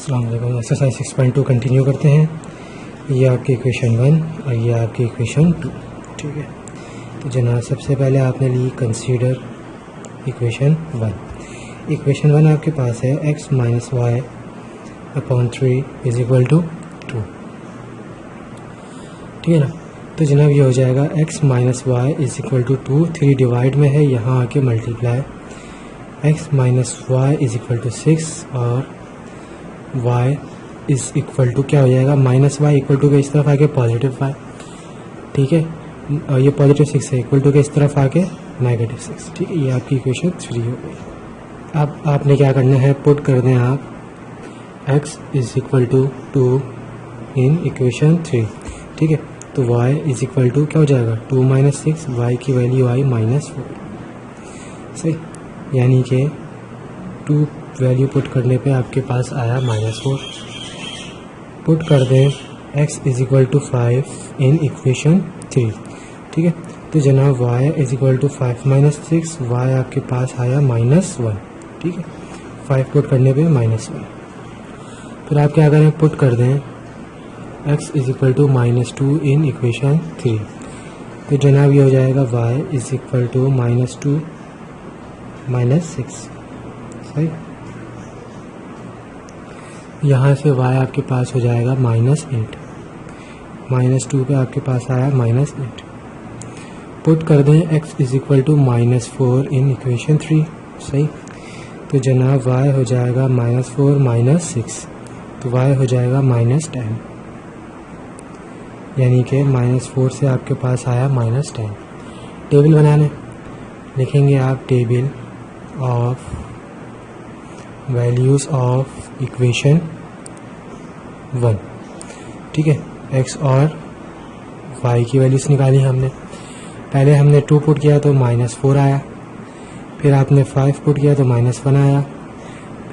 अस्सलाम वालेकुम। Exercise 6.2 continue करते हैं। ये आपकी इक्वेशन 1 और ये आपकी इक्वेशन 2। ठीक है, तो जनाब सबसे पहले आपने ली कंसीडर इक्वेशन 1। इक्वेशन 1 आपके पास है x minus y upon 3 is equal to 2। ठीक है ना, तो जनाब ये हो जाएगा x minus y is equal to 2। 3 divide में है, यहाँ आके multiply x minus y is equal to 6 और y इज इक्वल टू क्या हो जाएगा, माइनस वाई इक्वल टू के इस तरफ आके पॉजिटिव वाई। ठीक है, और ये पॉजिटिव 6 है, इक्वल टू के इस तरफ आके नेगेटिव 6। ठीक है, ये आपकी इक्वेशन 3 हो गई। अब आपने क्या करना है, पुट कर दें आप x is equal to 2 in equation 3। ठीक है, तो y इज इक्वल टू क्या हो जाएगा, 2 माइनस 6, y की वैल्यू आई माइनस 4। सही, यानी कि 2 वैल्यू पुट करने पे आपके पास आया -4। पुट कर दें x is equal to 5 in equation 3। ठीक है, तो जनाब y is equal to 5 minus 6, y आपके पास आया -1। ठीक है, 5 पुट करने पे -1। फिर आप क्या करें, पुट कर दें x is equal to -2 in equation 3। तो जनाब ये हो जाएगा y इज इक्वल टू -2 -6। सही, यहाँ से y आपके पास हो जाएगा -8। -2 पे आपके पास आया -8। पुट कर दें x is equal to -4 in equation 3। सही, तो जनाब y हो जाएगा -4 -6, तो y हो जाएगा -10। यानी कि -4 से आपके पास आया -10। टेबल बनाने लिखेंगे आप, table of values of equation 1। ठीक है, x और y की वैल्यूज़ निकाली हमने। पहले हमने 2 पुट किया तो -4 आया, फिर आपने 5 पुट किया तो -1 आया,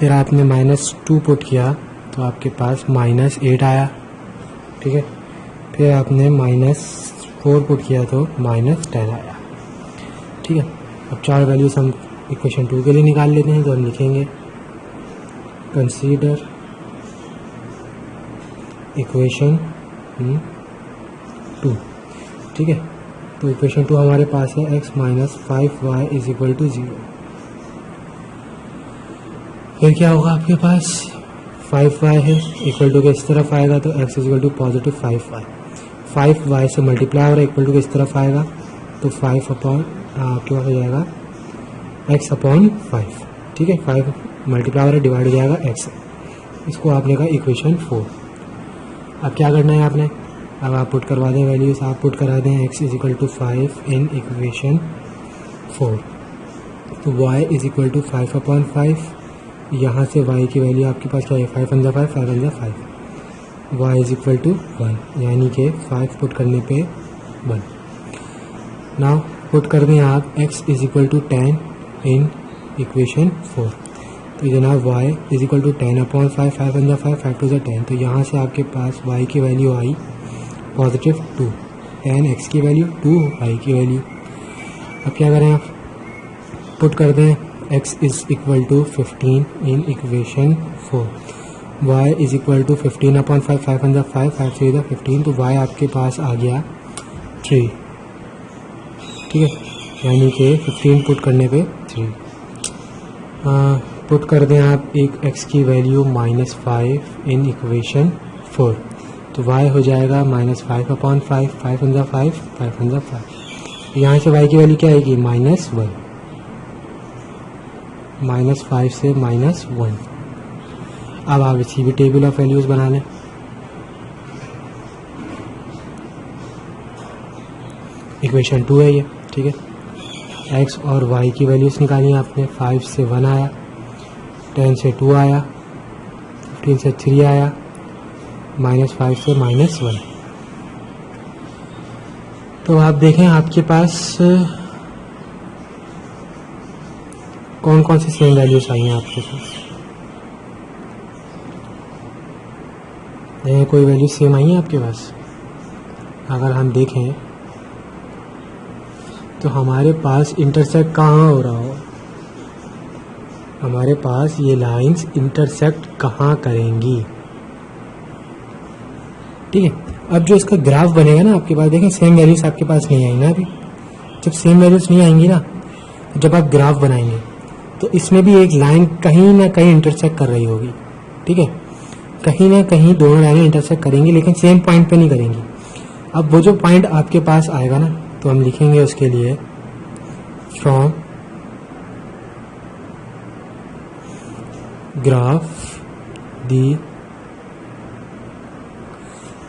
फिर आपने -2 पुट किया तो आपके पास -8 आया। ठीक है, फिर आपने -4 पुट किया तो -10 आया। ठीक है, अब 4 वैल्यूज़ हम इक्वेशन 2 के लिए निकाल लेते हैं। तो हम लिखेंगे कंसीडर इक्वेशन 2। ठीक है, तो इक्वेशन 2 हमारे पास है x minus 5y is equal to 0। फिर क्या होगा, आपके पास 5y है, इक्वल टू के इस तरफ आएगा तो x is equal to positive 5y। 5y से मल्टीप्लाई हो रहा है, इक्वल टू के इस तरफ आएगा तो 5 अपॉन आपके पास हो जाएगा x अपॉन 5। ठीक है, 5 मल्टीप्लाई हो रहा है, डिवाइड हो जाएगा x। इसको आपने कहा इक्वेशन 4। अब क्या करना है आपने, अब आप पुट करवा दें वैल्यूज़। आप पुट करा दें x is equal to 5 in equation 4, तो y is equal to 5 upon 5। यहाँ से y की वैल्यू आपके पास क्या है, 5 × 5 5 × 5, y इज इक्वल टू 1, यानी कि 5 पुट करने पे 1। नाउ पुट कर दें आप x is equal to 10 in equation 4। तो जनाब y is equal to 10 upon 5, 5 × 5 5 × 10। तो यहाँ से आपके पास y की वैल्यू आई पॉजिटिव 2, 10 x की वैल्यू 2 y की वैल्यू। अब क्या करें, आप पुट कर दें x is equal to 15 in equation 4। y is equal to 15 upon 5, 5 × 5 5 3 15। तो y आपके पास आ गया 3। ठीक है, यानी कि 15 पुट करने पे 3। पुट कर दें आप एक x की वैल्यू -5 इन इक्वेशन 4। तो y हो जाएगा -5 अपॉन 5, 5 × 5 5 × 5। यहाँ से y की वैल्यू क्या आएगी, -1। -5 से -1। अब आप इसी भी टेबल ऑफ वैल्यूज़ बना लें। इक्वेशन 2 है ये। ठीक है, x और y की वैल्यूज़ निकाली आपने। 5 से 1 आया, 10 से 2 आया, 15 से 3 आया, -5 से -1। तो आप देखें आपके पास कौन कौन सी सेम वैल्यूज़ आई हैं आपके पास। देखें कोई वैल्यू सेम आई है आपके पास। अगर हम देखें तो हमारे पास इंटरसेक्ट कहाँ हो रहा हो, हमारे पास ये लाइंस इंटरसेक्ट कहाँ करेंगी, ठीक है। अब जो इसका ग्राफ बनेगा ना आपके पास, देखें सेम वैल्यूज आपके पास नहीं आई ना अभी। जब सेम वैल्यूज नहीं आएंगी ना, जब आप ग्राफ बनाएंगे तो इसमें भी एक लाइन कहीं ना कहीं इंटरसेक्ट कर रही होगी, ठीक है। कहीं ना कहीं दोनों लाइनें इंटरसेक्ट करेंगी, लेकिन सेम पॉइंट पे नहीं करेंगी। अब वो जो पॉइंट आपके पास आएगा ना, तो हम लिखेंगे उसके लिए from graph the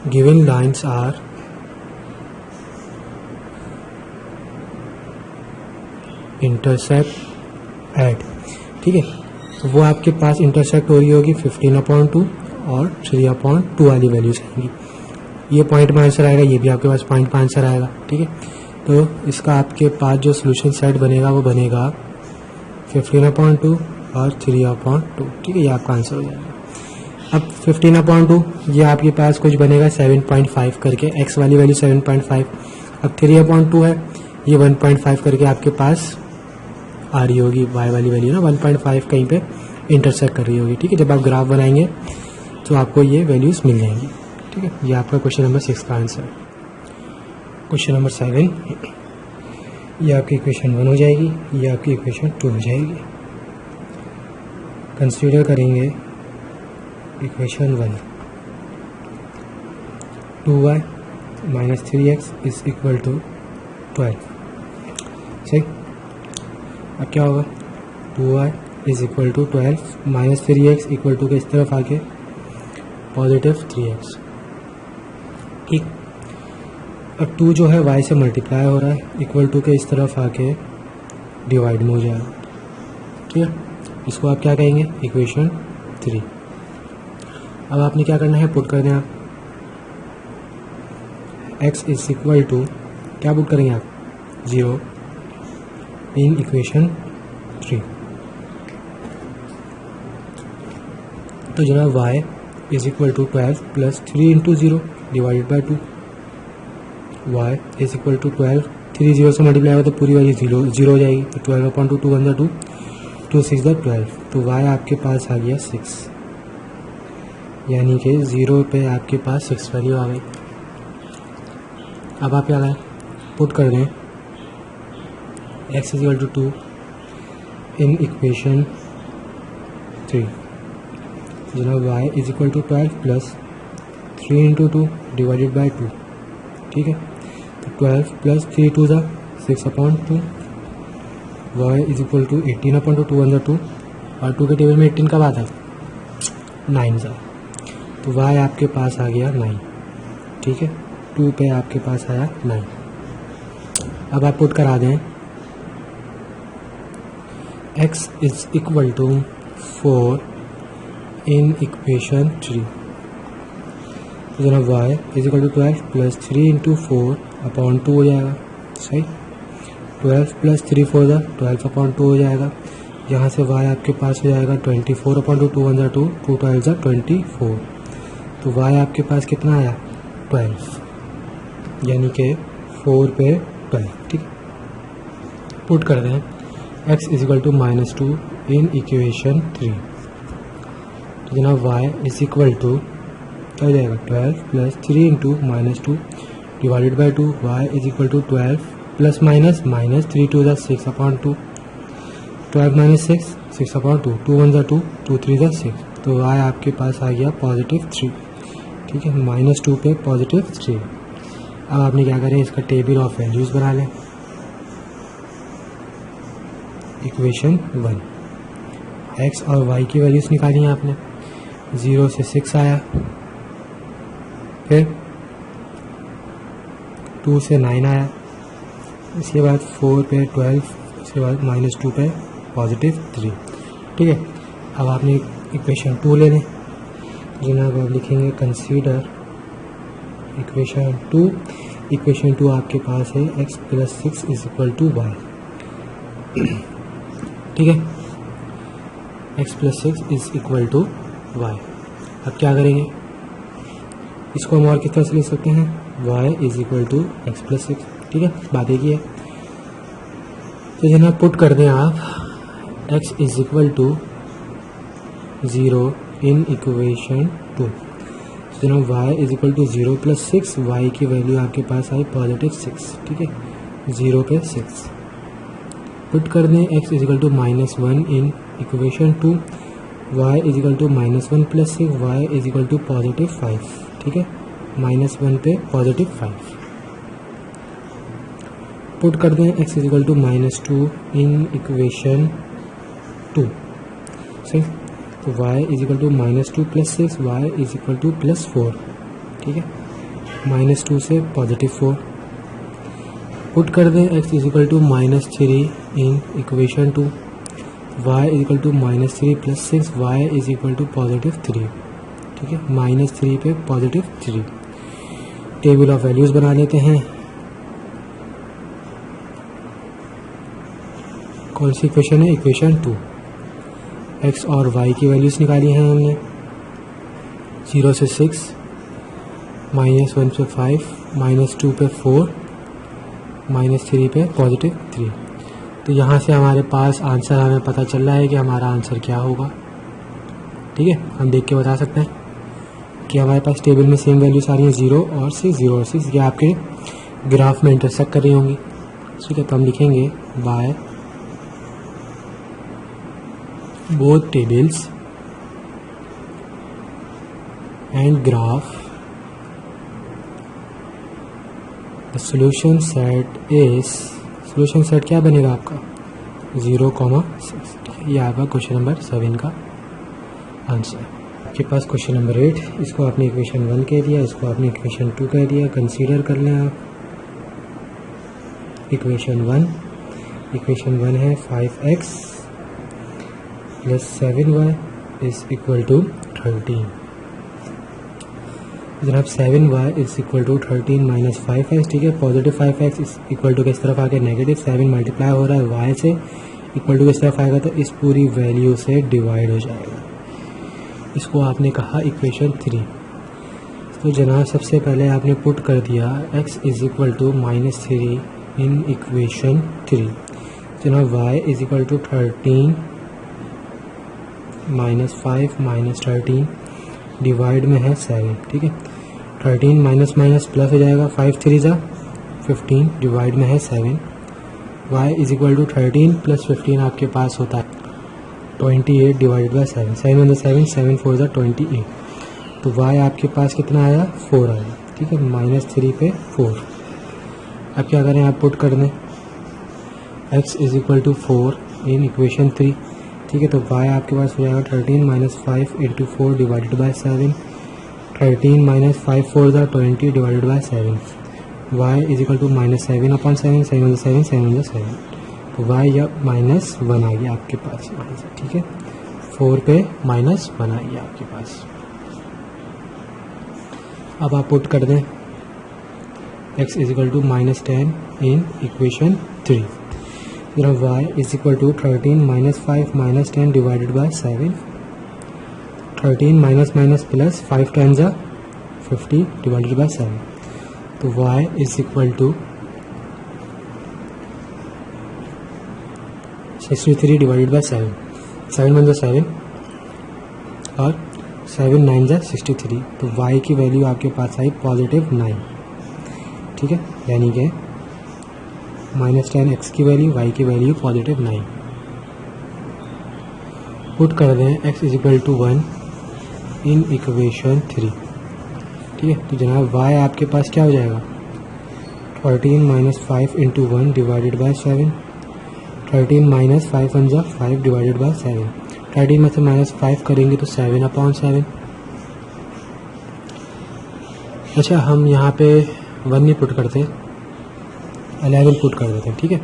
given lines are intersect at, ठीक है। तो वो आपके पास इंटरसेक्ट हो रही होगी 15/2 और 3/2 वाली वैल्यूज आएंगी। ये पॉइंट में आंसर आएगा, ये भी आपके पास पॉइंट में आंसर आएगा, ठीक है। तो इसका आपके पास जो सोल्यूशन सेट बनेगा वो बनेगा 15/2 और 3/2, ठीक है। ये आपका आंसर हो जाएगा। अब 15/2 ये आपके पास कुछ बनेगा 7.5 करके, x वाली वैल्यू 7.5। अब 3/2 है, ये 1.5 करके आपके पास आ रही होगी, y वाली वैल्यू ना 1.5 कहीं पे इंटरसेक्ट कर रही होगी, ठीक है। जब आप ग्राफ बनाएंगे तो आपको ये वैल्यूज़ मिल जाएंगी, ठीक है। ये आपका क्वेश्चन नंबर 6 का आंसर। क्वेश्चन नंबर 7, ये आपकी इक्वेशन 1 हो जाएगी, ये आपकी इक्वेशन 2 हो जाएगी। कंसीडर करेंगे equation 1, 2y - 3x is equal to 12, सही। अब क्या होगा, 2y is equal to 12 - 3x equal to के इस तरफ आके पॉजिटिव 3x, ठीक। अब 2 जो है y से मल्टीप्लाई हो रहा है, इक्वल टू के इस तरफ आके डिवाइड में हो जाएगा, ठीक है। इसको आप क्या कहेंगे, इक्वेशन 3। अब आपने क्या करना है, पुट कर दें आप x इज इक्वल टू, क्या पुट करेंगे आप, 0 इन इक्वेशन 3। तो जनाब y is equal to 12 plus 3 into 0 divided by 2। y is equal to 12, 3 0 से मल्टीप्लाई होगा तो पूरी वैल्यू 0 हो जाएगी। तो 12/2, 2 1 2, 2 6 12। तो y आपके पास आ गया 6, यानी कि 0 पे आपके पास 6 वैल्यू आ गई। अब आप क्या करें, पुट कर दें x is equal to 2 in equation 3। जनाब y is equal to 12 plus 3 into 2 divided by 2, ठीक है। तो 12 प्लस 3 2 ज़ा 6/2, y इज इक्वल टू 18/2, 2 1 2, और 2 के टेबल में 18 कब आता है, 9 ज़ा। तो y आपके पास आ गया 9, ठीक है। 2 पे आपके पास आया 9। अब आप पुट करा दें x is equal to 4 in equation 3। तो जनाब y is equal to 12 plus 3 into 4/2 हो जाएगा, सही। 12 प्लस 3 4 ज़ा 12/2 हो जाएगा। यहाँ से y आपके पास हो जाएगा 24/2, 2 1 2, 2 12 ज़ा 24। तो y आपके पास कितना आया, 12, यानी कि 4 पे 12, ठीक है। पुट कर दें x is equal to -2 in equation 3। तो जनाब y इज इक्वल टू क्या हो जाएगा, 12 plus 3 into -2 divided by 2। y is equal to 12 plus minus 3 2 ज़ा 6/2, 12 माइनस 6 6/2, 2 1 ज़ा 2, 2 3 ज़ा 6। तो y आपके पास आ गया +3, ठीक है। -2 पे +3। अब आपने क्या करें, इसका टेबल ऑफ वैल्यूज़ बना लें। इक्वेशन 1, x और y की वैल्यूज़ निकाली हैं आपने। 0 से 6 आया, फिर 2 से 9 आया, इसके बाद 4 पे 12, इसके बाद -2 पे +3, ठीक है। अब आपने इक्वेशन 2 ले लें। जनाब आप लिखेंगे कंसीडर इक्वेशन 2। इक्वेशन 2 आपके पास है x plus 6 is equal to y, ठीक है। x plus 6 is equal to y। अब क्या करेंगे, इसको हम और किस तरह से लिख सकते हैं, y is equal to x plus 6, ठीक है। बात एक ही है। तो जनाब पुट कर दें आप x is equal to 0 in equation 2। जनाब y is equal to 0 plus 6, y की वैल्यू आपके पास आई पॉजिटिव 6, ठीक है, 0 पे 6 पुट कर दें। x is equal to -1 in equation 2, y is equal to -1 plus 6, y is equal to positive 5, ठीक है, -1 पे पॉजिटिव 5 पुट कर दें। x is equal to -2 in equation 2, सही। तो y is equal to -2 plus 6, y is equal to +4, ठीक है, -2 से पॉजिटिव 4 पुट कर दें। x is equal to -3 in equation 2, y is equal to -3 plus 6, y is equal to positive 3, ठीक है, -3 पे पॉजिटिव 3। टेबल ऑफ वैल्यूज बना लेते हैं। कौन सी इक्वेशन है? इक्वेशन 2। x और y की वैल्यूज निकाली हैं हमने। 0 से 6, -1 पे 5, -2 पे 4, -3 पे पॉजिटिव 3। तो यहाँ से हमारे पास आंसर हमें पता चल रहा है कि हमारा आंसर क्या होगा, ठीक है। हम देख के बता सकते हैं कि हमारे पास टेबल में सेम वैल्यूज आ रही हैं, 0 और 6, 0 और 6, ये आपके ग्राफ में इंटरसेक्ट कर रही होंगी, ठीक है। तो हम लिखेंगे bye both tables and graph the solution set क्या बनेगा आपका 0,6, ये आपका क्वेश्चन नंबर 7 का आंसर। आपके पास क्वेश्चन नंबर 8, इसको आपने इक्वेशन 1 कह दिया, इसको आपने इक्वेशन 2 कह दिया। कंसीडर कर लें आप इक्वेशन 1 है 5x plus 7y is equal to 13। जनाब 7y is equal to 13 minus 5x, ठीक है, positive 5x is equal to किस तरफ आ गया नेगेटिव 7 मल्टीप्लाई हो रहा है y से, इक्वल टू किस तरफ आएगा तो इस पूरी वैल्यू से डिवाइड हो जाएगा। इसको आपने कहा इक्वेशन 3। तो जनाब सबसे पहले आपने पुट कर दिया x is equal to -3 in equation 3। जनाब y is equal to 13 -5 -13 divide में है 7, ठीक है। 13 माइनस माइनस प्लस हो जाएगा, 5 3 जा 15 डिवाइड में है 7। y is equal to 13 plus 15 आपके पास होता है 28 डिवाइड बाई 7, 7 × 7 7 4 जा 28। तो y आपके पास कितना आया 4 आया, ठीक है, -3 पे 4। अब क्या करें, आप पुट कर दें x is equal to 4 in equation 3, ठीक है। तो y आपके पास हो जाएगा 13 minus 5 into 4 divided by 7, 13 minus 5 4 जा 20 divided by 7, y is equal to -7 upon 7, 7 × 7 7 × 7। तो y या -1 आ गया आपके पास यहाँ से, ठीक है, 4 पे -1 आ गया आपके पास। अब आप पुट कर दें x is equal to -10 in equation 3। जरा y is equal to 13 minus 5 minus 10 divided by 7, 13 minus minus plus 5 10 जा 50 डिवाइडेड बाई 7। तो y is equal to 63 divided by 7, 7 1 जा 7 और 7 9 जा 63। तो y की वैल्यू आपके पास आई +9, ठीक है, यानी कि -10 x की वैल्यू, y की वैल्यू +9। पुट कर दें x is equal to 1 in equation 3, ठीक है। तो जनाब y आपके पास क्या हो जाएगा 13 minus 5 into 1 divided by 7, 13 minus 5 1 जा 5 डिवाइडेड बाई 7, 13 में से -5 करेंगे तो 7 अपॉन 7। अच्छा, हम यहाँ पे 1 नहीं पुट करते, 11 पुट कर देते हैं, ठीक है,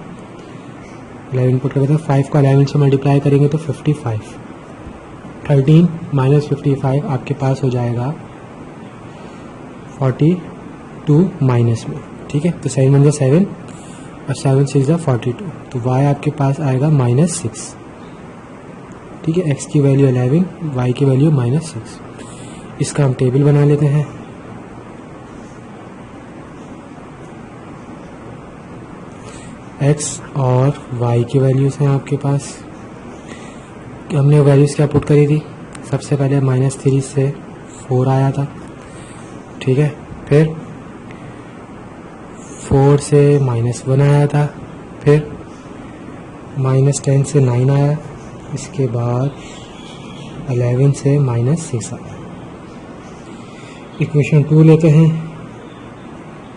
11 पुट कर देते हैं। 5 को 11 से मल्टीप्लाई करेंगे तो 55, 13 माइनस 55 आपके पास हो जाएगा 42 माइनस में, ठीक है। तो 7 1 जा 7 और 7 6 जा 42। तो y आपके पास आएगा -6, ठीक है, x की वैल्यू 11, y की वैल्यू -6। इसका हम टेबल बना लेते हैं। x और y की वैल्यूज़ हैं आपके पास। हमने वैल्यूज़ क्या पुट करी थी, सबसे पहले -3 से 4 आया था, ठीक है, फिर 4 से -1 आया था, फिर -10 से 9 आया, इसके बाद 11 से -6 आया। इक्वेशन 2 लेते हैं,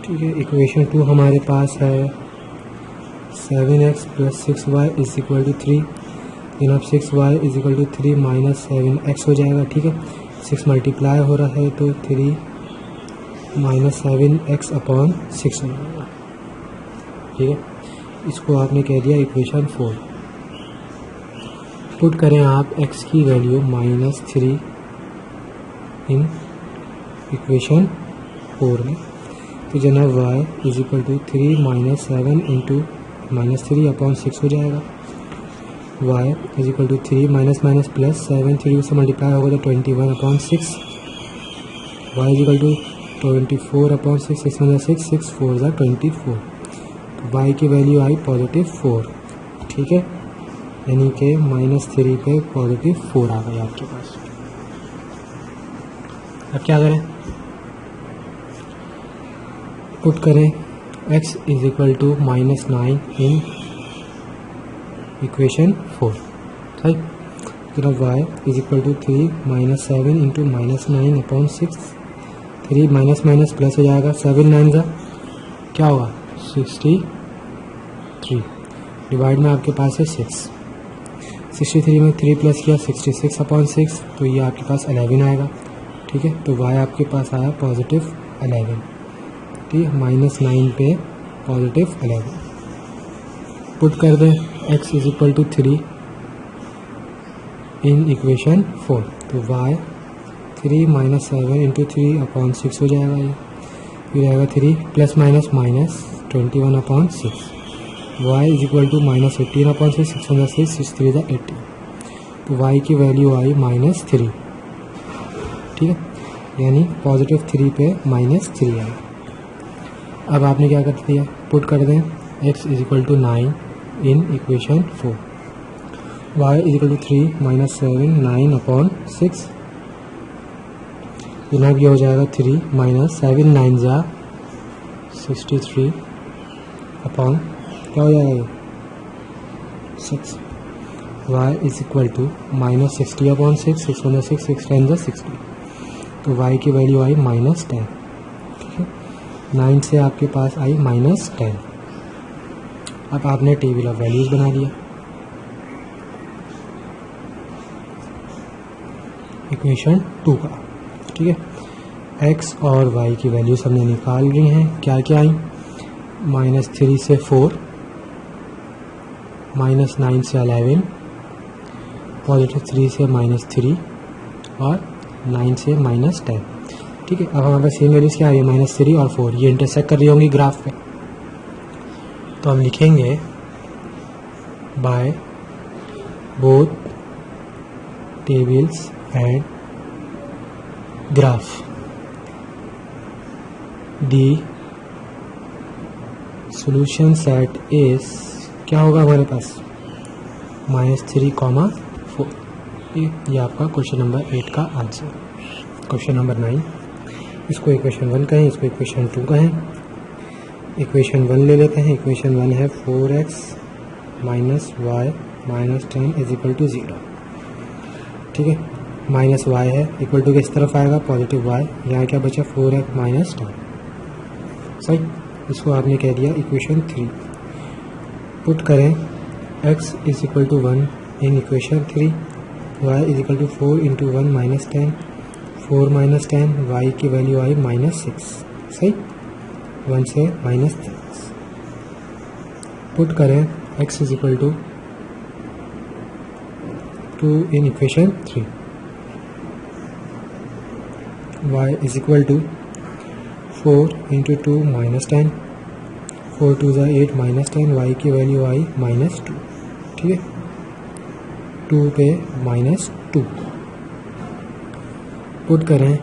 ठीक है। इक्वेशन 2 हमारे पास है 7x + 6y = 3। अब 6y = 3 - 7x हो जाएगा, ठीक है। 6 मल्टीप्लाई हो रहा है तो 3 - 7x अपॉन 6 हो जाएगा, ठीक है। इसको आपने कह दिया इक्वेशन 4। पुट करें आप x की वैल्यू -3 इन इक्वेशन 4 में, तो जनाब y = 3 - 7 इंटू -3 अपॉन 6 हो जाएगा। y = 3 माइनस प्लस 7 3 से मल्टीप्लाई होगा तो 21 अपॉन 6। y = 24 upon 6, 6 - 6 4 = 24। तो y की वैल्यू आई +4, ठीक है, यानी कि -3 पे +4 आ गया आपके पास। अब क्या करें, पुट करें x = -9 इन इक्वेशन 4, सही। फिर y = 3 - 7 into -9 upon 6। 3 minus plus हो जाएगा, 7 9 का क्या होगा 63, डिवाइड में आपके पास है 6। 63 में 3 प्लस किया 66 अपॉन 6, तो ये आपके पास 11 आएगा, ठीक है। तो y आपके पास आया +11, ठीक है, -9 पे +11। पुट कर दें x = 3 इन इक्वेशन 4, तो y 3 - 7 इंटू 3 अपॉन 6 हो जाएगा, ये फिर आएगा 3 + -21 अपॉन 6। y = -18 अपॉन 6, 6 × 6 6 3 = 18, तो y की वैल्यू आई -3, ठीक है, यानी +3 पे -3 आया। अब आपने क्या कर दिया, पुट कर दें x = 9 इन इक्वेशन 4, y = 3 - 7 9 अपॉन 6, जनाब ये हो जाएगा 3 - 7 9 = 63 अपॉन क्या हो जाएगा ये 6। y = -60 अपॉन 6, 6 × 6 6 10 = 60, तो y की वैल्यू आई -10, ठीक है। 9 से आपके पास आई -10। अब आपने टेबल ऑफ वैल्यूज़ बना लिया इक्वेशन 2 का, ठीक है। x और y की वैल्यूज़ हमने निकाल रही हैं, क्या क्या आई, -3 से 4, -9 से 11, +3 से -3 और 9 से -10, ठीक है। अब हमारे पास सेम वैल्यूज़ क्या आ रही है, -3 और 4, ये इंटरसेक्ट कर रही होंगी ग्राफ पे, तो हम लिखेंगे by both tables and graph the solution set is, क्या होगा हमारे पास -3, 4, ये आपका क्वेश्चन नंबर 8 का आंसर। क्वेश्चन नंबर 9, इसको इक्वेशन 1 कहें, इसको इक्वेशन 2 कहें। इक्वेशन 1 ले लेते हैं, इक्वेशन 1 है 4x - y - 10 = 0, ठीक है। -y है, इक्वल टू किस तरफ आएगा, +y, यहाँ क्या बचा 4x - 10, सही। इसको आपने कह दिया इक्वेशन 3। पुट करें x = 1 in equation 3, y = 4 × 1 - 10, 4 - 10, y की वैल्यू आई -6, सही, 1 से -6। पुट करें x = 2 in equation 3, y = 4 × 2 - 10, 4 2 = 8 -10, y की वैल्यू आई -2, ठीक है, 2 पे -2। पुट करें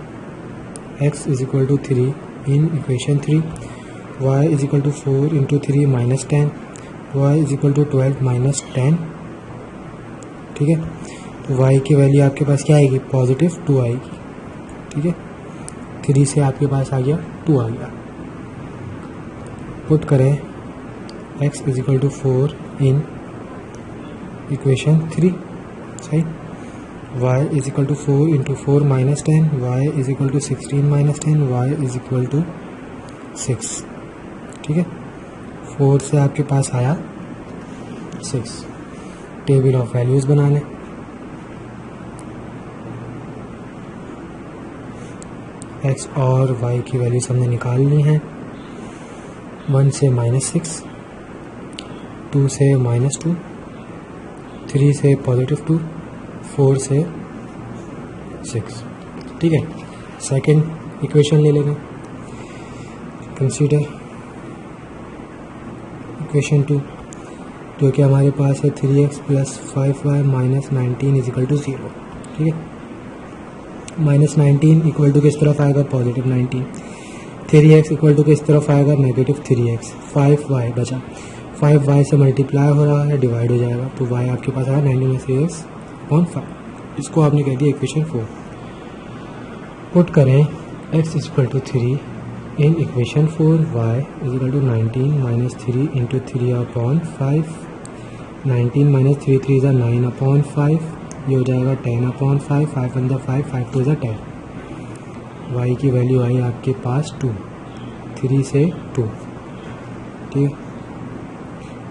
x = 3 in equation 3, y = 4 × 3 - 10, y = 12 - 10, ठीक है। y की वैल्यू आपके पास क्या आएगी, पॉजिटिव 2 आएगी, ठीक है। 3 से आपके पास आ गया 2 आ गया। पुट करें x is equal to 4 in equation 3, सही। y is equal to 4 into 4 minus 10, y is equal to 16 minus 10, y is equal to 6, ठीक है। 4 से आपके पास आया 6। टेबल ऑफ वैल्यूज बना लें। x और y की वैल्यूज हमने निकालनी है। 1 से -6, 2 से -2, 3 से +2, 4 से 6, ठीक है। सेकंड इक्वेशन ले लेंगे। कंसीडर इक्वेशन 2, जो कि हमारे पास है 3x + 5y - 19 is equal to 0, ठीक है। -19 इक्वल टू किस तरफ आएगा, पॉजिटिव 19। 3x इक्वल टू किस तरफ आएगा, -3x। 5y बचा, 5y से मल्टीप्लाई हो रहा है, डिवाइड हो जाएगा, तो y आपके पास आया 19 में से x/5। इसको आपने कह दिया इक्वेशन 4। पुट करें x equal to 3 in equation 4, y is equal to 19 - 3 into 3/5। 19 - 3 3 = 9/5, ये हो जाएगा 10/5, 5 × 5, 5 2 = 10। y की वैल्यू आई आपके पास 2, 3 से 2, ठीक है।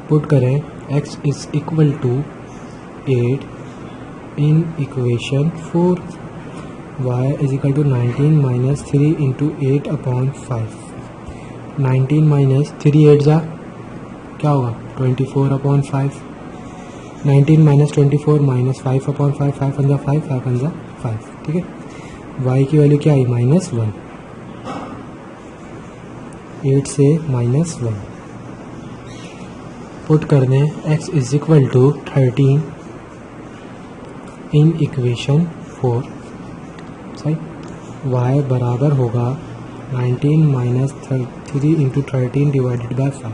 पुट करें x is equal to 8 in equation 4, y is equal to 19 - 3 into 8/5। 19 - 3 8 जा क्या होगा, 24/5। 19 - 24 - 5/5, 5 × 5, 5 × 5, ठीक है। y की वैल्यू क्या आई, -1। 8 से -1। पुट कर दें x is equal to 13 in equation 4, सही। y बराबर होगा 19 - 3 इंटू 13 डिवाइडेड बाय 5।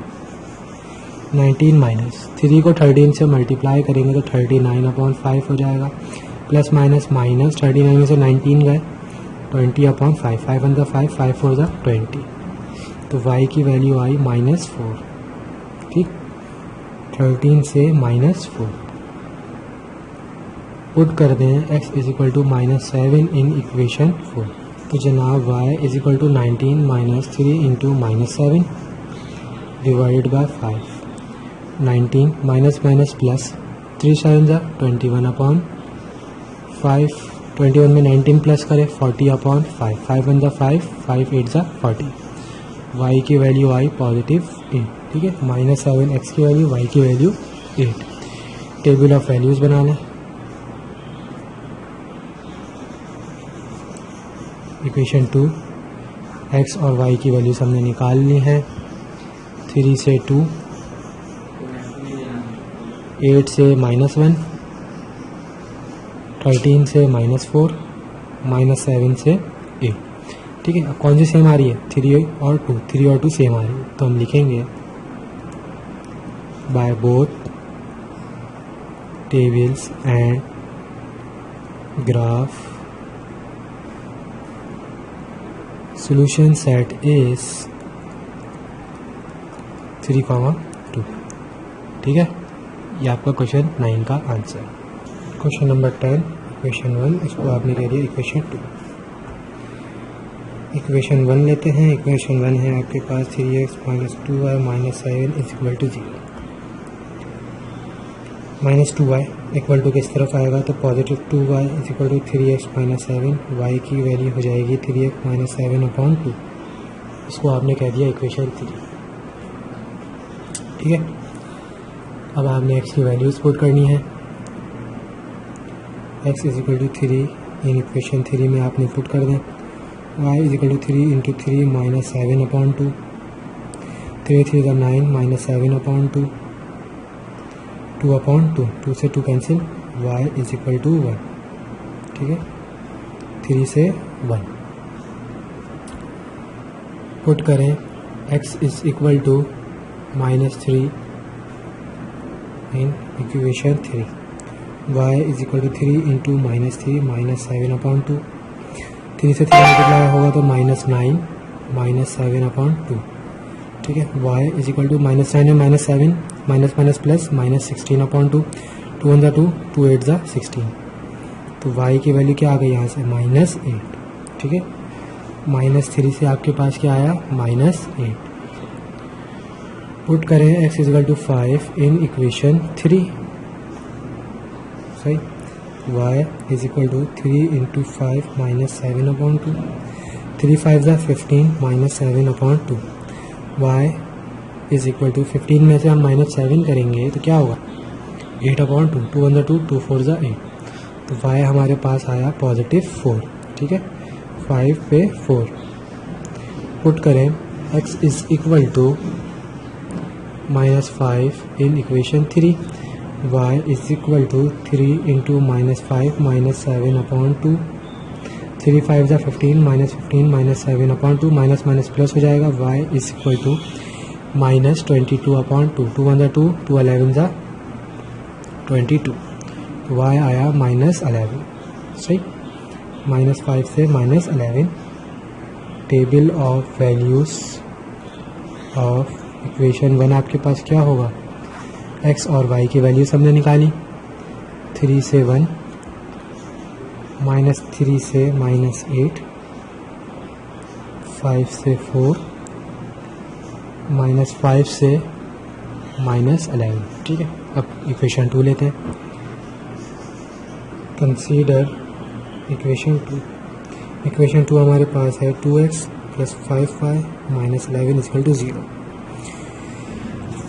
19 - 3 को 13 से मल्टीप्लाई करेंगे तो 39/5 हो जाएगा, प्लस माइनस माइनस 39 में से 19 गए, 20/5, 5 × 5, 5 4 = 20, तो y की वैल्यू आई -4, ठीक। 13 से -4। पुट कर दें x is equal to -7 in equation 4, तो जनाब y is equal to 19 - 3 into -7 divided by 5। 19 minus minus plus 3 7 = 21/5, 21 में 19 प्लस करें 40/5, 5 × 5, 5 8 = 40। y की वैल्यू आई +8, ठीक है। -7 x की वैल्यू, y की वैल्यू 8। टेबल ऑफ वैल्यूज बना लें। इक्वेशन 2, x और y की वैल्यूज हमने निकाल ली है। 3 से 2, 8 से -1, 13 से -4, -7 से 8, ठीक है। अब कौन सी सेम आ रही है, 3 और 2, 3 और 2 सेम आ रही है, तो हम लिखेंगे by both tables and graph solution set is 3,2, ठीक है। ये आपका क्वेश्चन 9 का आंसर। क्वेश्चन नंबर 10, इक्वेशन 1, इसको आपने कह दिया इक्वेशन 2। इक्वेशन 1 लेते हैं। इक्वेशन 1 है आपके पास 3x - 2y - 7 is equal to 0। -2y equal to किस तरफ आएगा, तो positive 2y is equal to 3x - 7, y की वैल्यू हो जाएगी 3x - 7/2। इसको आपने कह दिया इक्वेशन 3, ठीक है। अब आपने x की वैल्यूज पुट करनी है। x is equal to 3 in equation 3 में आपने पुट कर दें। y इज इक्वल टू 3 × 3 - 7/2, 3 3 = 9 - 7/2, 2/2, 2 से 2 cancel, y is equal to 1, ठीक है। 3 से 1 पुट करें x is equal to -3 in equation 3, y is equal to 3 into minus 3 minus 7/2, 3 से 3 मल्टीप्लाई होगा तो -9 माइनस 7/2, ठीक है। y इज इक्वल टू -9 है -7 माइनस माइनस प्लस -16/2, 2 1 2, 2 8 16, तो y की वैल्यू क्या आ गई यहाँ से -8, ठीक है। -3 से आपके पास क्या आया -8। पुट करें x is equal to 5 in equation 3, सही। y is equal to 3 into 5 minus 7/2, 3 5 15 minus 7/2, y is equal to 15 में से हम -7 करेंगे तो क्या होगा 8/2, 2 1 2, 2 4 8, तो y हमारे पास आया +4, ठीक है। 5 पे 4 पुट करें x is equal to -5 in equation 3, y is equal to 3 into -5 minus 7/2, 3 5 15 -15 minus 7/2, minus minus plus हो जाएगा, y इज इक्वल टू -22/2, 2 1 2, 2 11 22, तो y आया -11, सही। -5 से -11, table of values of equation 1 आपके पास क्या होगा, x और y की वैल्यूज हमने निकाली, 3 से 1, -3 से -8, 5 से 4, -5 से -11, ठीक है। अब इक्वेशन 2 लेते हैं। Consider equation 2। इक्वेशन 2 हमारे पास है 2x plus 5y minus 11 equal to 0।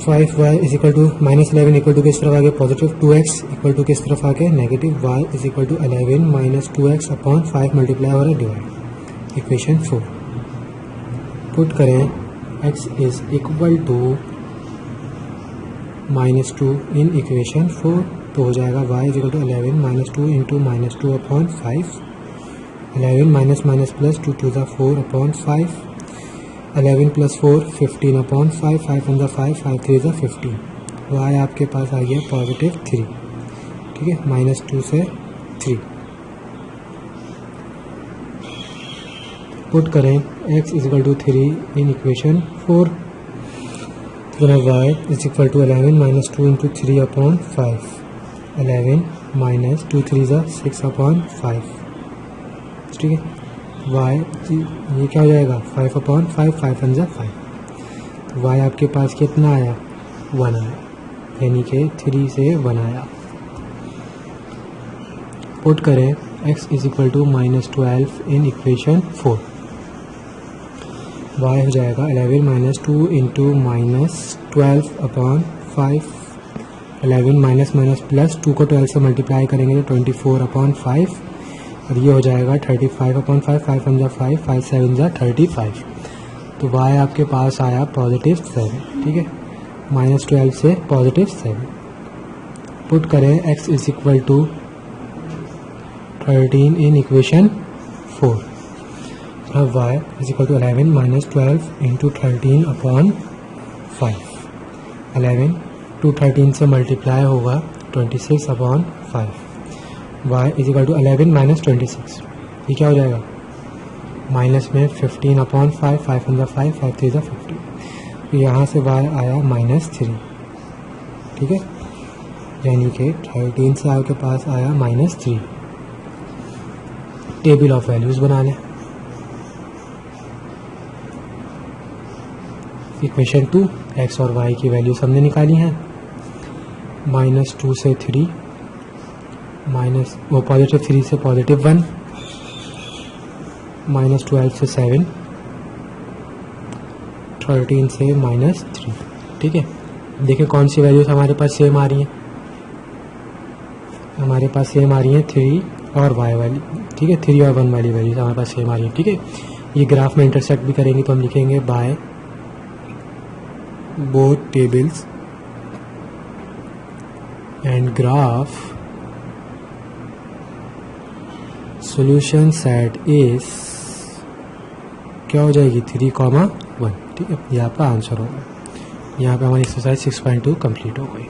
5y is equal to -11 equal to किस तरफ आ गया पॉजिटिव, 2x इक्वल टू किस तरफ आ गया negative, y is equal to 11 minus 2x upon 5 multiply हो रहा है डिवाइड। इक्वेशन 4 पुट करें x is equal to -2 in equation 4, तो हो जाएगा y is equal to 11 minus 2 into -2 upon 5, 11 minus minus plus 2 2 4 upon 5, 11 plus 4 15 upon 5, 5 1 5, 5 3 15, y आपके पास आ गया +3, ठीक है। -2 से 3 पुट करें x is equal to 3 in equation 4, तो y is equal to 11 minus 2 into 3 upon 5, 11 minus 2 3 6 upon 5, ठीक है। y ये क्या हो जाएगा 5 अपॉन 5, 5 1 5, तो y आपके पास कितना आया 1 आया, यानी कि 3 से 1 आया। पुट करें x is equal to -12 in equation 4, y हो जाएगा 11 minus 2 into -12 upon 5, 11 minus minus plus 2 को 12 से मल्टीप्लाई करेंगे तो 24 अपॉन 5, और ये हो जाएगा 35 अपॉन 5, 5 1 5, 5 7 35, तो y आपके पास आया +7, ठीक है। -12 से +7 पुट करें x is equal to 13 in equation 4, अब y is equal to 11 minus 12 into 13 upon 5, 11 two 13 से मल्टीप्लाई होगा 26 upon 5, y is equal to 11 minus 26, ये क्या हो जाएगा माइनस में 15 अपॉन 5, 5 1 5, 5 3 15, तो यहाँ से y आया -3, ठीक है, यानी कि 13 से आपके पास आया -3। टेबल ऑफ वैल्यूज़ बना लें। इक्वेशन 2 x और y की वैल्यूज हमने निकाली हैं, -2 से 3, पॉजिटिव 3 से +1, -12 से 7, 13 से -3, ठीक है। देखिए कौन सी वैल्यूज हमारे पास सेम आ रही हैं, हमारे पास सेम आ रही हैं 3 और y वाली, ठीक है, 3 और 1 वाली वैल्यूज हमारे पास सेम आ रही है, ठीक है। ये ग्राफ में इंटरसेक्ट भी करेंगे तो हम लिखेंगे bye both tables and graph solution set is क्या हो जाएगी 3,1, ठीक है। ये आपका आंसर होगा। यहाँ पे हमारी एक्सरसाइज 6.2 कंप्लीट हो गई।